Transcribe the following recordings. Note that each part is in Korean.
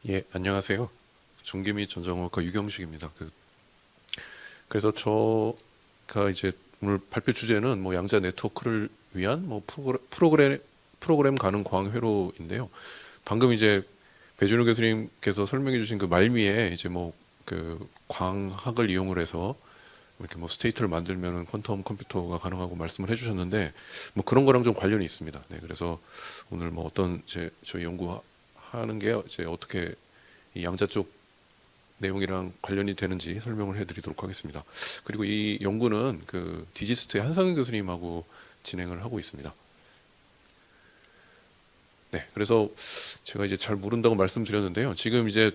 예, 안녕하세요. 전기미 전자공학과 유경식입니다. 그래서 저가 이제 오늘 발표 주제는 뭐 양자 네트워크를 위한 뭐 프로그램 가능 광 회로인데요. 방금 이제 배준호 교수님께서 설명해 주신 그 말미에 이제 뭐 그 광학을 이용을 해서 이렇게 뭐 스테이트를 만들면은 퀀텀 컴퓨터가 가능하고 말씀을 해주셨는데 뭐 그런 거랑 좀 관련이 있습니다. 네, 그래서 오늘 뭐 어떤 저희 연구하는 게 이제 어떻게 이 양자 쪽 내용이랑 관련이 되는지 설명을 해드리도록 하겠습니다. 그리고 이 연구는 그 디지스트의 한상윤 교수님하고 진행을 하고 있습니다. 네, 그래서 제가 이제 잘 모른다고 말씀드렸는데요. 지금 이제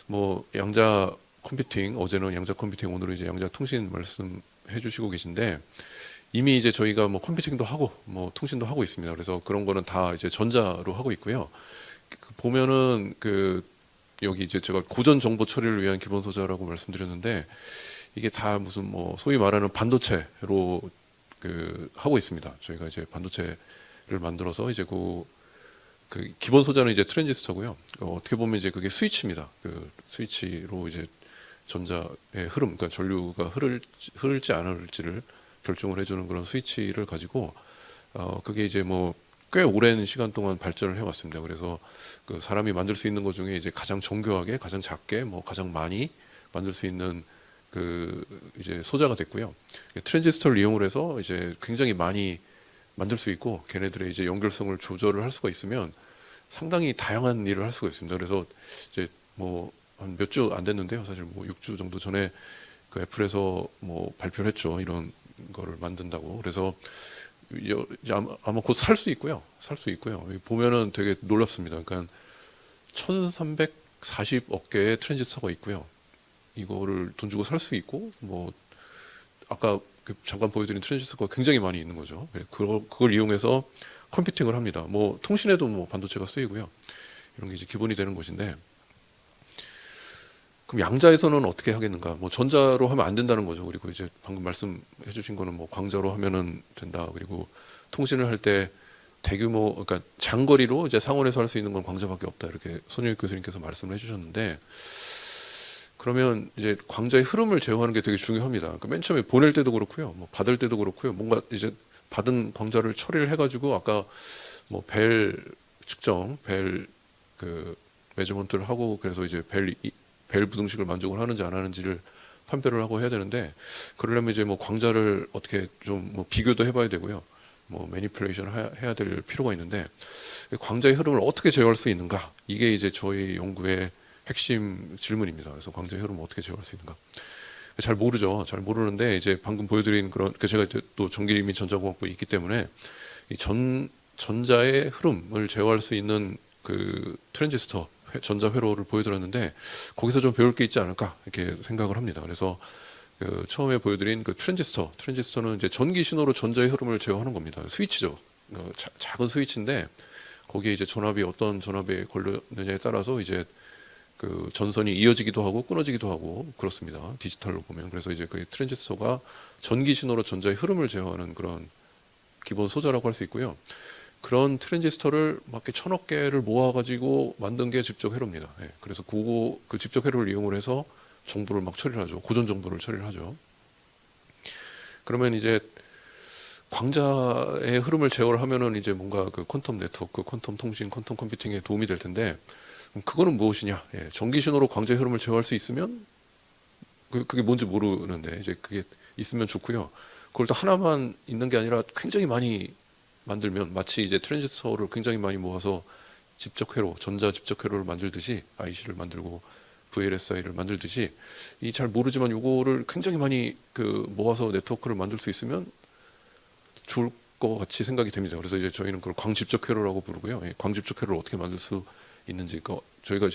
뭐 양자 컴퓨팅, 어제는 양자 컴퓨팅, 오늘은 이제 양자 통신 말씀해 주시고 계신데 이미 이제 저희가 뭐 컴퓨팅도 하고 뭐 통신도 하고 있습니다. 그래서 그런 거는 다 이제 전자로 하고 있고요. 보면은 여기 이제 제가 고전 정보 처리를 위한 기본 소자라고 말씀드렸는데 이게 다 무슨 뭐 소위 말하는 반도체로 하고 있습니다. 저희가 이제 반도체를 만들어서 이제 그 기본 소자는 이제 트랜지스터고요. 어떻게 보면 이제 그게 스위치입니다. 그 스위치로 이제 전자의 흐름, 그러니까 전류가 흐를지 안 흐를지를 결정을 해주는 그런 스위치를 가지고 그게 이제 뭐 꽤 오랜 시간 동안 발전을 해왔습니다. 그래서 그 사람이 만들 수 있는 것 중에 이제 가장 정교하게, 가장 작게, 뭐 가장 많이 만들 수 있는 이제 소자가 됐고요. 트랜지스터를 이용을 해서 이제 굉장히 많이 만들 수 있고, 걔네들의 이제 연결성을 조절을 할 수가 있으면 상당히 다양한 일을 할 수가 있습니다. 그래서 이제 뭐 한 몇 주 안 됐는데요. 사실 뭐 6주 정도 전에 그 애플에서 뭐 발표를 했죠. 이런 거를 만든다고. 그래서 아마 곧 살 수 있고요. 살 수 있고요. 보면은 되게 놀랍습니다. 그러니까 1340억 개의 트랜지스터가 있고요. 이거를 돈 주고 살 수 있고, 뭐 아까 잠깐 보여드린 트랜지스터가 굉장히 많이 있는 거죠. 그걸 이용해서 컴퓨팅을 합니다. 뭐 통신에도 뭐 반도체가 쓰이고요. 이런 게 이제 기본이 되는 것인데, 그럼 양자에서는 어떻게 하겠는가? 뭐 전자로 하면 안 된다는 거죠. 그리고 이제 방금 말씀해주신 거는 뭐 광자로 하면은 된다. 그리고 통신을 할 때 대규모, 그러니까 장거리로 이제 상온에서 할 수 있는 건 광자밖에 없다. 이렇게 손익 교수님께서 말씀을 해주셨는데, 그러면 이제 광자의 흐름을 제어하는 게 되게 중요합니다. 그러니까 맨 처음에 보낼 때도 그렇고요, 뭐 받을 때도 그렇고요. 뭔가 이제 받은 광자를 처리를 해가지고 아까 뭐 측정, 매저먼트를 하고 그래서 이제 벨 부등식을 만족을 하는지 안 하는지를 판별을 하고 해야 되는데, 그러려면 이제 뭐 광자를 어떻게 좀 뭐 비교도 해봐야 되고요. 뭐 매니플레이션을 해야 될 필요가 있는데, 광자의 흐름을 어떻게 제어할 수 있는가? 이게 이제 저희 연구의 핵심 질문입니다. 그래서 광자의 흐름을 어떻게 제어할 수 있는가? 잘 모르죠. 잘 모르는데 이제 방금 보여드린 그런, 제가 또 전기 및 전자공학부에 있기 때문에 이 전자의 흐름을 제어할 수 있는 그 트랜지스터 전자 회로를 보여드렸는데 거기서 좀 배울 게 있지 않을까 이렇게 생각을 합니다. 그래서 처음에 보여드린 그 트랜지스터는 이제 전기 신호로 전자의 흐름을 제어하는 겁니다. 스위치죠. 작은 스위치인데 거기에 이제 전압이 어떤 전압에 걸렸느냐에 따라서 이제 그 전선이 이어지기도 하고 끊어지기도 하고 그렇습니다. 디지털로 보면. 그래서 이제 그 트랜지스터가 전기 신호로 전자의 흐름을 제어하는 그런 기본 소자라고 할 수 있고요. 그런 트랜지스터를 막 1000억 개를 모아가지고 만든 게 집적 회로입니다. 예, 그래서 그 집적 회로를 이용을 해서 정보를 막 처리를 하죠. 고전 정보를 처리를 하죠. 그러면 이제 광자의 흐름을 제어를 하면은 이제 뭔가 그 퀀텀 네트워크, 퀀텀 통신, 퀀텀 컴퓨팅에 도움이 될 텐데, 그거는 무엇이냐? 예, 전기 신호로 광자의 흐름을 제어할 수 있으면 그게 뭔지 모르는데 이제 그게 있으면 좋고요. 그걸 또 하나만 있는 게 아니라 굉장히 많이 만들면 마치 이제 트랜지스터를 굉장히 많이 모아서 집적 회로, 전자 집적 회로를 만들듯이 IC를 만들고 VLSI를 만들듯이 이 잘 모르지만 요거를 굉장히 많이 모아서 네트워크를 만들 수 있으면 좋을 것 같이 생각이 됩니다. 그래서 이제 저희는 그걸 광집적 회로라고 부르고요. 광집적 회로를 어떻게 만들 수 있는지 저희가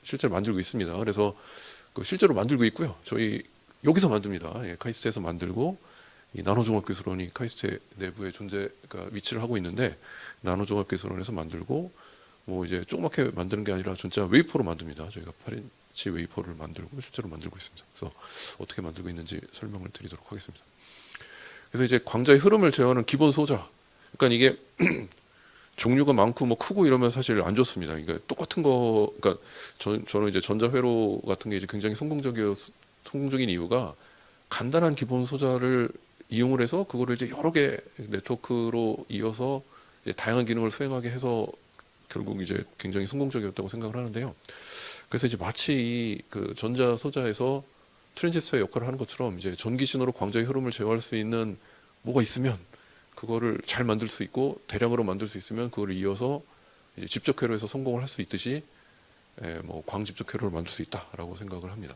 실제로 만들고 있습니다. 그래서 실제로 만들고 있고요. 저희 여기서 만듭니다. 카이스트에서 만들고 이 나노종합기술원이 카이스트 내부에 위치를 하고 있는데 나노종합기술원에서 만들고 뭐 이제 조그맣게 만드는 게 아니라 진짜 웨이퍼로 만듭니다. 저희가 8인치 웨이퍼를 만들고 실제로 만들고 있습니다. 그래서 어떻게 만들고 있는지 설명을 드리도록 하겠습니다. 그래서 이제 광자의 흐름을 제어하는 기본 소자. 그러니까 이게 종류가 많고 뭐 크고 이러면 사실 안 좋습니다. 그러니까 똑같은 거, 그러니까 저는 이제 전자회로 같은 게 이제 굉장히 성공적인 이유가 간단한 기본 소자를 이용을 해서 그거를 이제 여러 개 네트워크로 이어서 이제 다양한 기능을 수행하게 해서 결국 이제 굉장히 성공적이었다고 생각을 하는데요. 그래서 이제 마치 이 그 전자 소자에서 트랜지스터의 역할을 하는 것처럼 이제 전기 신호로 광자의 흐름을 제어할 수 있는 뭐가 있으면 그거를 잘 만들 수 있고 대량으로 만들 수 있으면 그거를 이어서 이제 집적 회로에서 성공을 할 수 있듯이 뭐 광집적 회로를 만들 수 있다라고 생각을 합니다.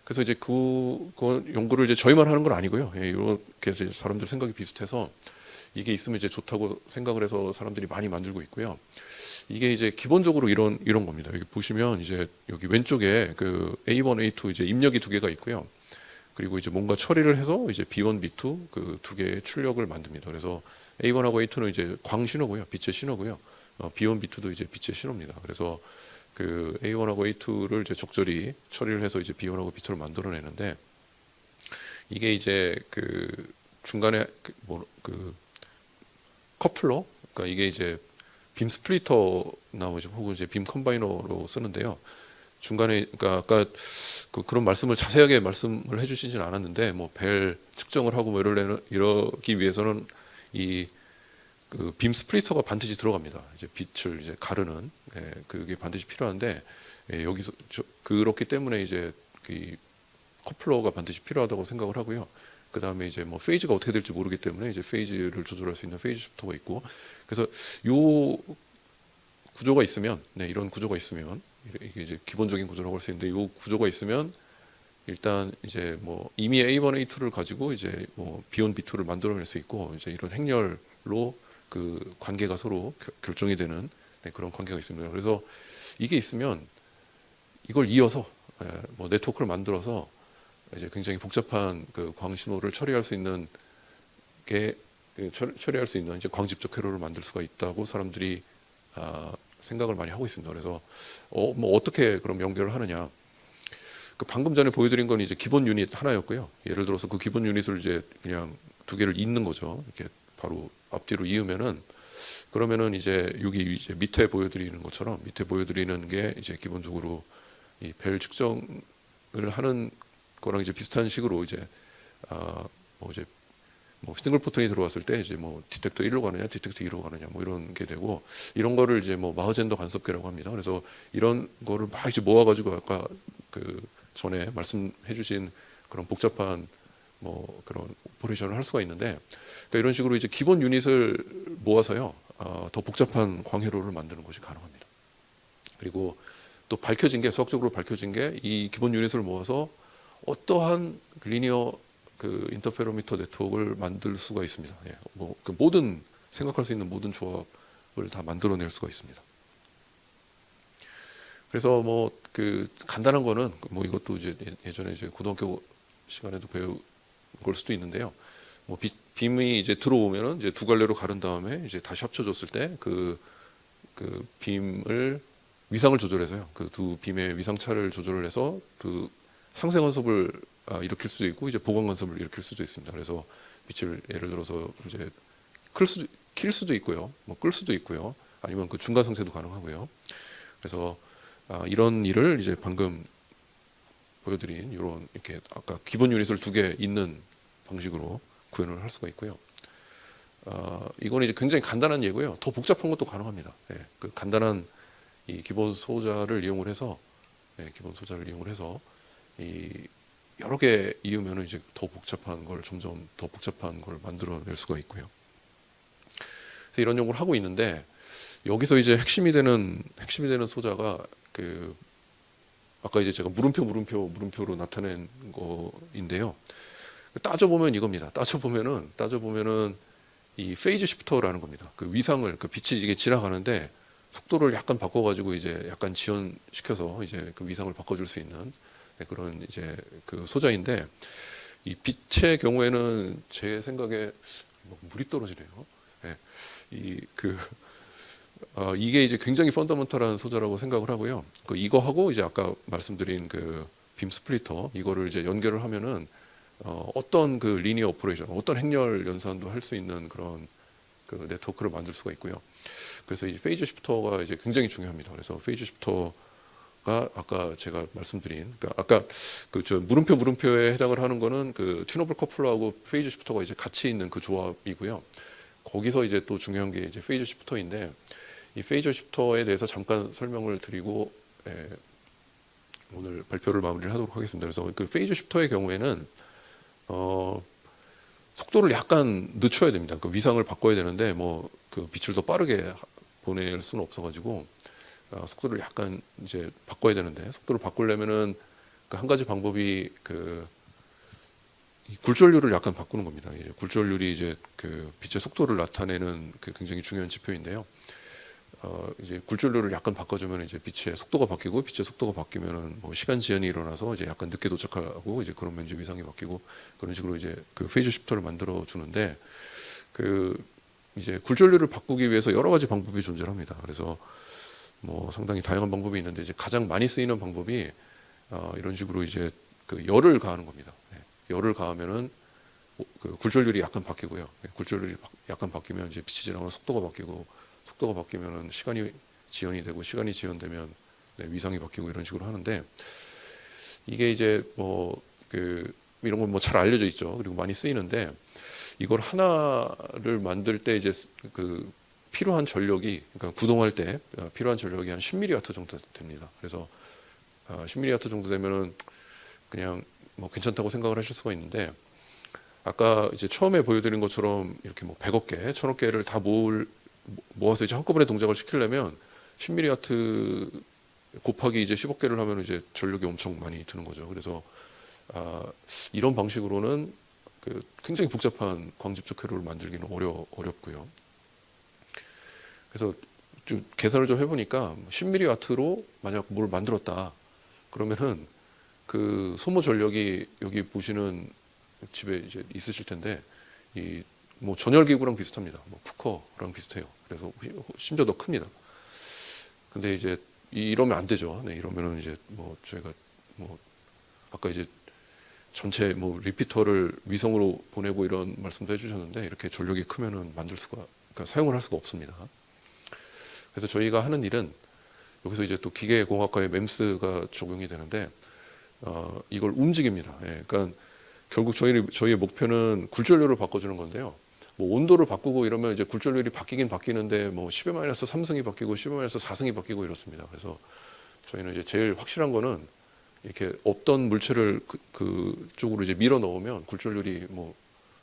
그래서 이제 그 연구를 이제 저희만 하는 건 아니고요. 이렇게 이제 사람들 생각이 비슷해서 이게 있으면 이제 좋다고 생각을 해서 사람들이 많이 만들고 있고요. 이게 이제 기본적으로 이런 겁니다. 여기 보시면 이제 여기 왼쪽에 그 A1, A2 이제 입력이 두 개가 있고요. 그리고 이제 뭔가 처리를 해서 이제 B1, B2 그 두 개의 출력을 만듭니다. 그래서 A1하고 A2는 이제 광 신호고요, 빛의 신호고요. B1, B2도 이제 빛의 신호입니다. 그래서 그 A1하고 A2를 이제 적절히 처리를 해서 이제 B1하고 B2를 만들어내는데 이게 이제 그 중간에 그 커플러, 그러니까 이게 이제 빔 스플리터나 혹은 이제 빔 컴바이너로 쓰는데요. 중간에 그러니까 아까 그런 말씀을 자세하게 말씀을 해주시진 않았는데 뭐 벨 측정을 하고 뭐 이러기 위해서는 이 그 빔 스플리터가 반드시 들어갑니다. 이제 빛을 이제 가르는 그게 반드시 필요한데 여기서 그렇기 때문에 이제 그 커플러가 반드시 필요하다고 생각을 하고요. 그 다음에 이제 뭐 페이즈가 어떻게 될지 모르기 때문에 이제 페이즈를 조절할 수 있는 페이즈 시프터가 있고 그래서 요 구조가 있으면 이런 구조가 있으면 이게 이제 기본적인 구조라고 할 수 있는데 요 구조가 있으면 일단 이제 뭐 이미 A1, A2를 가지고 이제 뭐 B1, B2를 만들어낼 수 있고 이제 이런 행렬로 그 관계가 서로 결정이 되는 그런 관계가 있습니다. 그래서 이게 있으면 이걸 이어서 뭐 네트워크를 만들어서 이제 굉장히 복잡한 그 광신호를 처리할 수 있는 처리할 수 있는 이제 광집적 회로를 만들 수가 있다고 사람들이 생각을 많이 하고 있습니다. 그래서 뭐 어떻게 그럼 연결을 하느냐? 그 방금 전에 보여드린 건 이제 기본 유닛 하나였고요. 예를 들어서 그 기본 유닛을 이제 그냥 두 개를 잇는 거죠. 이렇게 바로 앞뒤로 이으면은 그러면은 이제 여기 이제 밑에 보여드리는 것처럼 밑에 보여드리는 게 이제 기본적으로 이 벨 측정을 하는 거랑 이제 비슷한 식으로 이제 뭐 이제 뭐 싱글 포톤이 들어왔을 때 이제 뭐 디텍터 1로 가느냐, 디텍터 2로 가느냐, 뭐 이런 게 되고 이런 거를 이제 뭐 마흐젠더 간섭계라고 합니다. 그래서 이런 거를 막 이제 모아가지고 아까 그 전에 말씀해주신 그런 복잡한 뭐 그런 오퍼레이션을 할 수가 있는데 그러니까 이런 식으로 이제 기본 유닛을 모아서요 더 복잡한 광회로를 만드는 것이 가능합니다. 그리고 또 밝혀진 게 수학적으로 밝혀진 게 이 기본 유닛을 모아서 어떠한 리니어 그 인터페로미터 네트워크를 만들 수가 있습니다. 뭐 그 모든 생각할 수 있는 모든 조합을 다 만들어낼 수가 있습니다. 그래서 뭐 그 간단한 거는 뭐 이것도 이제 예전에 이제 고등학교 시간에도 배운 걸 수도 있는데요. 뭐 빔이 이제 들어오면은 이제 두 갈래로 가른 다음에 이제 다시 합쳐줬을 때 그 빔을 위상을 조절해서요. 그 두 빔의 위상차를 조절을 해서 그 상쇄 간섭을 일으킬 수도 있고 이제 보강 간섭을 일으킬 수도 있습니다. 그래서 빛을 예를 들어서 이제 킬 수도 있고요, 뭐 끌 수도 있고요, 아니면 그 중간 상쇄도 가능하고요. 그래서 이런 일을 이제 방금 보여드린 이런 이렇게 아까 기본 유닛을 두 개 있는 방식으로 구현을 할 수가 있고요. 이거는 이제 굉장히 간단한 예고요. 더 복잡한 것도 가능합니다. 그 간단한 이 기본 소자를 이용을 해서 이 여러 개 이으면 이제 더 복잡한 걸 점점 더 복잡한 걸 만들어낼 수가 있고요. 그래서 이런 연구를 하고 있는데 여기서 이제 핵심이 되는 소자가 그 아까 이제 제가 물음표로 나타낸 거인데요. 따져보면 이겁니다. 따져보면은 이 페이즈 시프터라는 겁니다. 그 위상을 그 빛이 이게 지나가는데 속도를 약간 바꿔가지고 이제 약간 지연시켜서 이제 그 위상을 바꿔줄 수 있는 그런 이제 그 소자인데 이 빛의 경우에는 제 생각에 물이 떨어지네요. 이게 이제 굉장히 펀더먼탈한 소자라고 생각을 하고요. 이거하고 이제 아까 말씀드린 그 빔 스플리터 이거를 이제 연결을 하면은 어떤 그 리니어 오퍼레이션, 어떤 행렬 연산도 할 수 있는 그런 그 네트워크를 만들 수가 있고요. 그래서 이 페이즈 시프터가 이제 굉장히 중요합니다. 그래서 페이즈 시프터가 아까 제가 말씀드린, 그러니까 아까 그 저 물음표에 해당을 하는 거는 그 튜너블 커플러하고 페이즈 시프터가 이제 같이 있는 그 조합이고요. 거기서 이제 또 중요한 게 이제 페이즈 시프터인데, 이 페이즈 시프터에 대해서 잠깐 설명을 드리고 오늘 발표를 마무리를 하도록 하겠습니다. 그래서 그 페이즈 시프터의 경우에는 속도를 약간 늦춰야 됩니다. 그 위상을 바꿔야 되는데 뭐 그 빛을 더 빠르게 보낼 수는 없어가지고 속도를 약간 이제 바꿔야 되는데, 속도를 바꾸려면은 그 한 가지 방법이 그 이 굴절률을 약간 바꾸는 겁니다. 이제 굴절률이 이제 그 빛의 속도를 나타내는 그 굉장히 중요한 지표인데요. 이제 굴절률을 약간 바꿔주면 이제 빛의 속도가 바뀌고, 빛의 속도가 바뀌면은 뭐 시간 지연이 일어나서 이제 약간 늦게 도착하고, 이제 그러면 이제 위상이 바뀌고, 그런 식으로 이제 그 페이즈 시프터를 만들어 주는데, 그 이제 굴절률을 바꾸기 위해서 여러 가지 방법이 존재합니다. 그래서 뭐 상당히 다양한 방법이 있는데, 이제 가장 많이 쓰이는 방법이 이런 식으로 이제 그 열을 가하는 겁니다. 열을 가하면은 그 굴절률이 약간 바뀌고요. 굴절률이 약간 바뀌면 이제 빛이 지나가는 속도가 바뀌고, 속도가 바뀌면은 시간이 지연이 되고, 시간이 지연되면 위상이 바뀌고, 이런 식으로 하는데, 이게 이제 뭐 그 이런 건 뭐 잘 알려져 있죠. 그리고 많이 쓰이는데, 이걸 하나를 만들 때 이제 그 필요한 전력이, 그러니까 구동할 때 필요한 전력이 한 10mW 정도 됩니다. 그래서 10mW 정도 되면은 그냥 뭐 괜찮다고 생각을 하실 수가 있는데, 아까 이제 처음에 보여드린 것처럼 이렇게 뭐 100억 개, 1000억 개를 다 모아서 이제 한꺼번에 동작을 시키려면 10mW 곱하기 이제 10억 개를 하면 이제 전력이 엄청 많이 드는 거죠. 그래서 이런 방식으로는 그 굉장히 복잡한 광집적 회로를 만들기는 어렵고요. 그래서 좀 계산을 좀 해보니까 10mW로 만약 뭘 만들었다 그러면은 그 소모 전력이, 여기 보시는 집에 이제 있으실 텐데, 이 뭐 전열기구랑 비슷합니다. 뭐 쿠커랑 비슷해요. 그래서 심지어 더 큽니다. 근데 이제 이러면 안 되죠. 네, 이러면은 이제 뭐 저희가 뭐 아까 이제 전체 뭐 리피터를 위성으로 보내고 이런 말씀도 해주셨는데, 이렇게 전력이 크면은 그러니까 사용을 할 수가 없습니다. 그래서 저희가 하는 일은, 여기서 이제 또 기계공학과의 맴스가 적용이 되는데, 이걸 움직입니다. 예, 그러니까 결국 저희의 목표는 굴절률을 바꿔주는 건데요. 뭐 온도를 바꾸고 이러면 이제 굴절률이 바뀌긴 바뀌는데, 뭐 10의 마이너스 3승이 바뀌고 10의 마이너스 4승이 바뀌고 이렇습니다. 그래서 저희는 이제 제일 확실한 거는, 이렇게 없던 물체를 그 쪽으로 이제 밀어 넣으면 굴절률이 뭐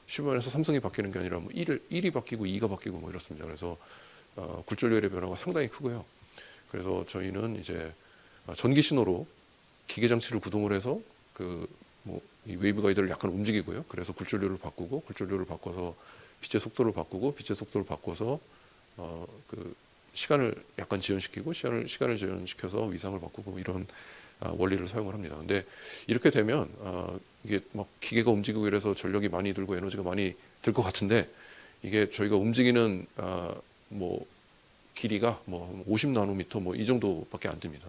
10의 마이너스 3승이 바뀌는 게 아니라 뭐 1이 바뀌고 2가 바뀌고 뭐 이렇습니다. 그래서 굴절률의 변화가 상당히 크고요. 그래서 저희는 이제 전기 신호로 기계 장치를 구동을 해서 그 뭐 이 웨이브 가이드를 약간 움직이고요. 그래서 굴절률을 바꾸고, 굴절률을 바꿔서 빛의 속도를 바꾸고, 빛의 속도를 바꿔서 그 시간을 약간 지연시키고, 시간을 지연시켜서 위상을 바꾸고, 이런 원리를 사용을 합니다. 근데 이렇게 되면 이게 막 기계가 움직이고 이래서 전력이 많이 들고 에너지가 많이 들 것 같은데, 이게 저희가 움직이는 뭐 길이가 뭐 50나노미터 뭐 이 정도밖에 안 됩니다.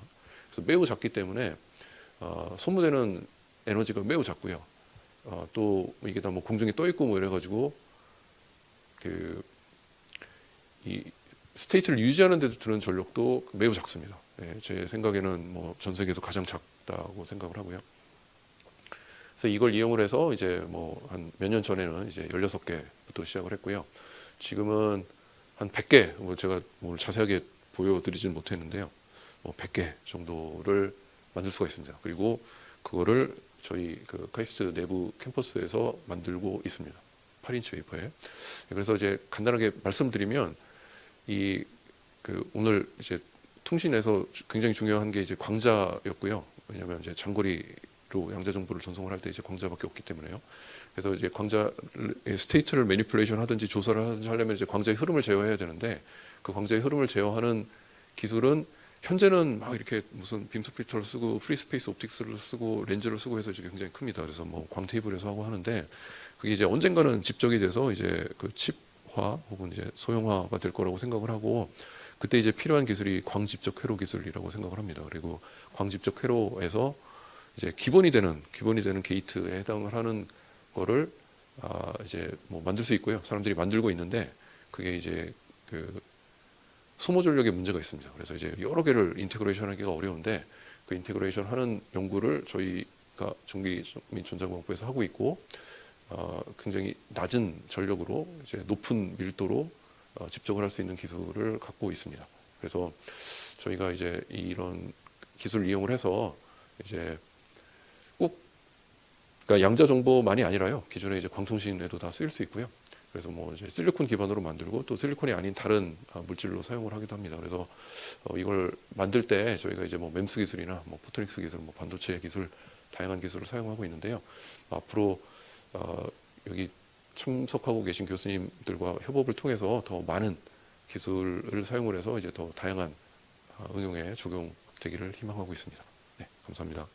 그래서 매우 작기 때문에 소모되는 에너지가 매우 작고요. 또 이게 다 뭐 공중에 떠 있고 뭐 이래가지고 그 이 스테이트를 유지하는 데도 드는 전력도 매우 작습니다. 예, 제 생각에는 뭐 전 세계에서 가장 작다고 생각을 하고요. 그래서 이걸 이용을 해서 이제 뭐 한 몇 년 전에는 이제 16개부터 시작을 했고요. 지금은 한 100개, 뭐 제가 오늘 자세하게 보여드리진 못했는데요. 뭐 100개 정도를 만들 수가 있습니다. 그리고 그거를 저희 그 카이스트 내부 캠퍼스에서 만들고 있습니다. 8인치 웨이퍼에. 그래서 이제 간단하게 말씀드리면, 이 그 오늘 이제 통신에서 굉장히 중요한 게 이제 광자였고요. 왜냐하면 이제 장거리로 양자 정보를 전송을 할 때 이제 광자밖에 없기 때문에요. 그래서 이제 광자의 스테이트를 매니플레이션 하든지 조사를 하든지 하려면 이제 광자의 흐름을 제어해야 되는데, 그 광자의 흐름을 제어하는 기술은 현재는 막 이렇게 무슨 빔 스플리터를 쓰고 프리스페이스 옵틱스를 쓰고 렌즈를 쓰고 해서 이제 굉장히 큽니다. 그래서 뭐 광 테이블에서 하고 하는데, 그게 이제 언젠가는 집적이 돼서 이제 그 칩화 혹은 이제 소형화가 될 거라고 생각을 하고, 그때 이제 필요한 기술이 광집적 회로 기술이라고 생각을 합니다. 그리고 광집적 회로에서 이제 기본이 되는 게이트에 해당을 하는 거를 이제 뭐 만들 수 있고요. 사람들이 만들고 있는데, 그게 이제 그 소모 전력에 문제가 있습니다. 그래서 이제 여러 개를 인테그레이션하기가 어려운데 그 인테그레이션 하는 연구를 저희가 전기 및 전자공학부에서 하고 있고 굉장히 낮은 전력으로 이제 높은 밀도로 집적을 할 수 있는 기술을 갖고 있습니다. 그래서 저희가 이제 이런 기술을 이용을 해서 이제 꼭 그러니까 양자 정보만이 아니라요. 기존에 이제 광통신에도 다 쓰일 수 있고요. 그래서 뭐 이제 실리콘 기반으로 만들고 또 실리콘이 아닌 다른 물질로 사용을 하기도 합니다. 그래서 이걸 만들 때 저희가 이제 뭐 멤스 기술이나 뭐 포토닉스 기술, 뭐 반도체 기술 다양한 기술을 사용하고 있는데요. 앞으로 여기 참석하고 계신 교수님들과 협업을 통해서 더 많은 기술을 사용을 해서 이제 더 다양한 응용에 적용되기를 희망하고 있습니다. 네, 감사합니다.